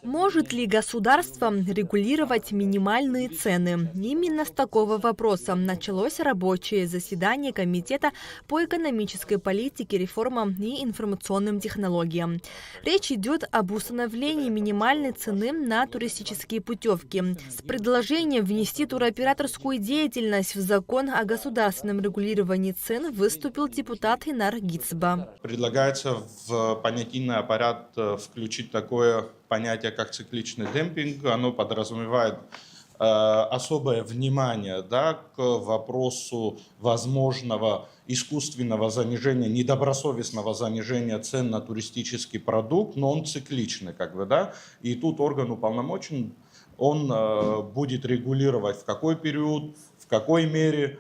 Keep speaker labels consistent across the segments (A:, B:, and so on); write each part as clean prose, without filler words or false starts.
A: Может ли государство регулировать минимальные цены? Именно с такого вопроса началось рабочее заседание Комитета по экономической политике, реформам и информационным технологиям. Речь идет об установлении минимальной цены на туристические путевки. С предложением внести туроператорскую деятельность в закон о государственном регулировании цен выступил депутат Инар Гицба.
B: Предлагается в понятийный аппарат включить такое понятие, как цикличный демпинг. Оно подразумевает особое внимание, к вопросу возможного искусственного занижения, недобросовестного занижения цен на туристический продукт, но он цикличный, И тут орган уполномочен, он будет регулировать, в какой период, в какой мере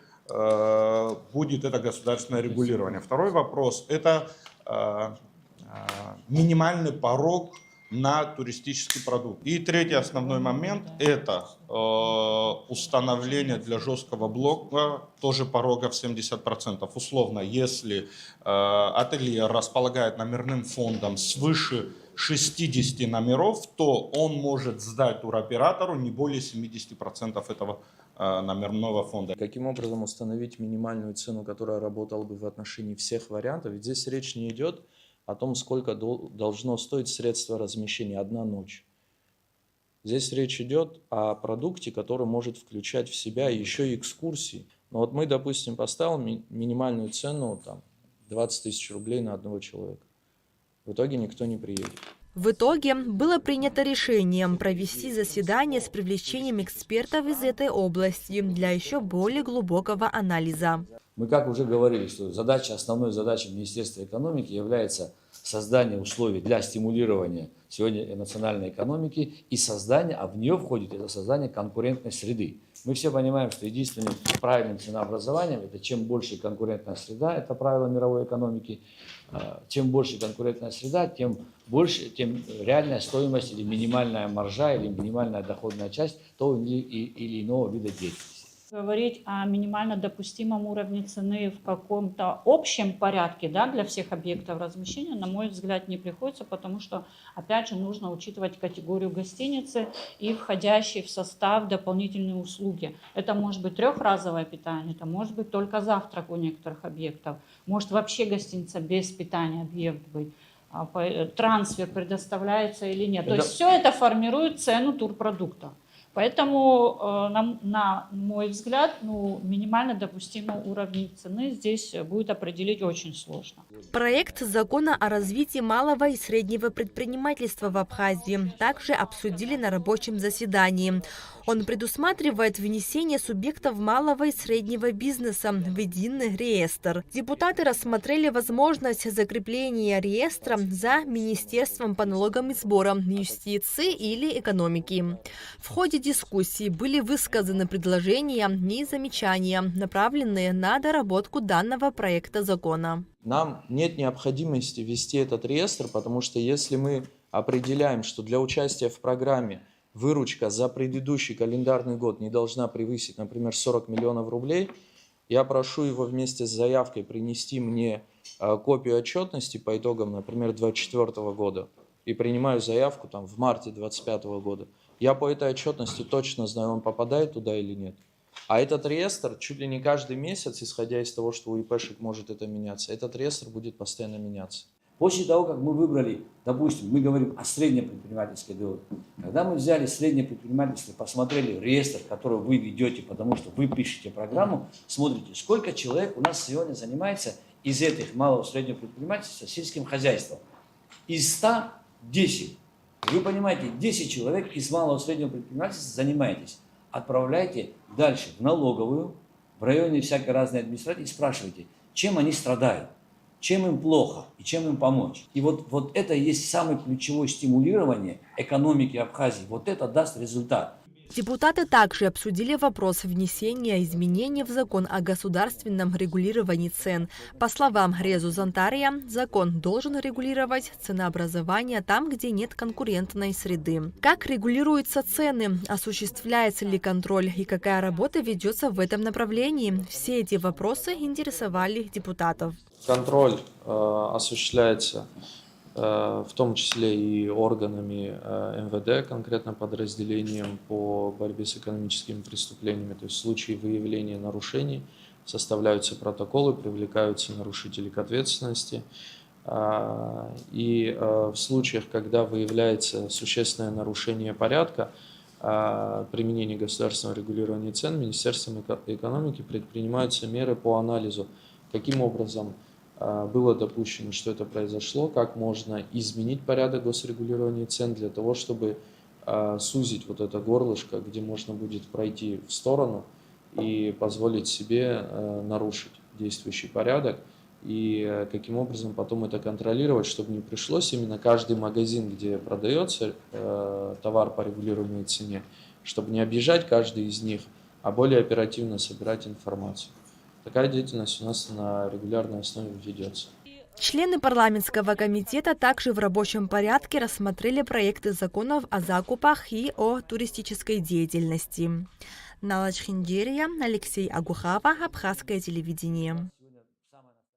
B: будет это государственное регулирование. Второй вопрос – это минимальный порог на туристический продукт. И третий основной момент – это установление для жесткого блока тоже порога в 70%. Условно, если ателье располагает номерным фондом свыше 60 номеров, то он может сдать туроператору не более 70% этого номерного фонда.
C: Каким образом установить минимальную цену, которая работала бы в отношении всех вариантов? Ведь здесь речь не идет о том, сколько должно стоить средство размещения одна ночь. Здесь речь идет о продукте, который может включать в себя еще и экскурсии. Но вот мы, допустим, поставим минимальную цену 20 тысяч рублей на одного человека. В итоге никто не приедет.
A: В итоге было принято решение провести заседание с привлечением экспертов из этой области для еще более глубокого анализа.
D: Мы, как уже говорили, что основной задачей Министерства экономики является создание условий для стимулирования сегодня национальной экономики и создание, а в нее входит это создание конкурентной среды. Мы все понимаем, что единственным правильным ценообразованием это чем больше конкурентная среда, это правило мировой экономики, чем больше конкурентная среда, тем реальная стоимость или минимальная маржа или минимальная доходная часть того или иного вида деятельности.
E: Говорить о минимально допустимом уровне цены в каком-то общем порядке для всех объектов размещения, на мой взгляд, не приходится, потому что, опять же, нужно учитывать категорию гостиницы и входящие в состав дополнительные услуги. Это может быть трехразовое питание, это может быть только завтрак у некоторых объектов, может вообще гостиница без питания объект быть, трансфер предоставляется или нет. То есть все это формирует цену турпродукта. Поэтому, на мой взгляд, минимально допустимый уровень цены здесь будет определить очень сложно.
A: Проект закона о развитии малого и среднего предпринимательства в Абхазии также обсудили на рабочем заседании. Он предусматривает внесение субъектов малого и среднего бизнеса в единый реестр. Депутаты рассмотрели возможность закрепления реестра за Министерством по налогам и сборам, юстиции или экономики. В ходе дискуссии были высказаны предложения и замечания, направленные на доработку данного проекта закона.
C: Нам нет необходимости ввести этот реестр, потому что если мы определяем, что для участия в программе выручка за предыдущий календарный год не должна превысить, например, 40 миллионов рублей, я прошу его вместе с заявкой принести мне копию отчетности по итогам, например, 2024 года и принимаю заявку в марте 2025 года. Я по этой отчетности точно знаю, он попадает туда или нет. А этот реестр чуть ли не каждый месяц, исходя из того, что у ИПшек может это меняться, этот реестр будет постоянно меняться.
D: После того, как мы выбрали, допустим, мы говорим о средней предпринимательской доли. Когда мы взяли среднее предпринимательство, посмотрели реестр, который вы ведете, потому что вы пишете программу, смотрите, сколько человек у нас сегодня занимается из этих малого и среднего предпринимательства сельским хозяйством. Из 100 – 10. Вы понимаете, 10 человек из малого и среднего предпринимательства занимаетесь. Отправляйте дальше в налоговую, в районе всякой разной администрации и спрашивайте, чем они страдают. Чем им плохо и чем им помочь. И вот это и есть самое ключевое стимулирование экономики Абхазии. Вот это даст результат.
A: Депутаты также обсудили вопрос внесения изменений в закон о государственном регулировании цен. По словам Резу Зантария, закон должен регулировать ценообразование там, где нет конкурентной среды. Как регулируются цены, осуществляется ли контроль и какая работа ведется в этом направлении? Все эти вопросы интересовали депутатов.
C: Контроль осуществляется в том числе и органами МВД, конкретно подразделением по борьбе с экономическими преступлениями. То есть в случае выявления нарушений составляются протоколы, привлекаются нарушители к ответственности. И в случаях, когда выявляется существенное нарушение порядка, применения государственного регулирования цен, Министерством экономики предпринимаются меры по анализу, каким образом было допущено, что это произошло, как можно изменить порядок госрегулирования цен для того, чтобы сузить вот это горлышко, где можно будет пройти в сторону и позволить себе нарушить действующий порядок, и каким образом потом это контролировать, чтобы не пришлось именно каждый магазин, где продается товар по регулируемой цене, чтобы не объезжать каждый из них, а более оперативно собирать информацию. Такая деятельность у нас на регулярной основе ведется.
A: Члены парламентского комитета также в рабочем порядке рассмотрели проекты законов о закупах и о туристической деятельности. Налач Хиндерия, Алексей Агухава, Абхазское телевидение.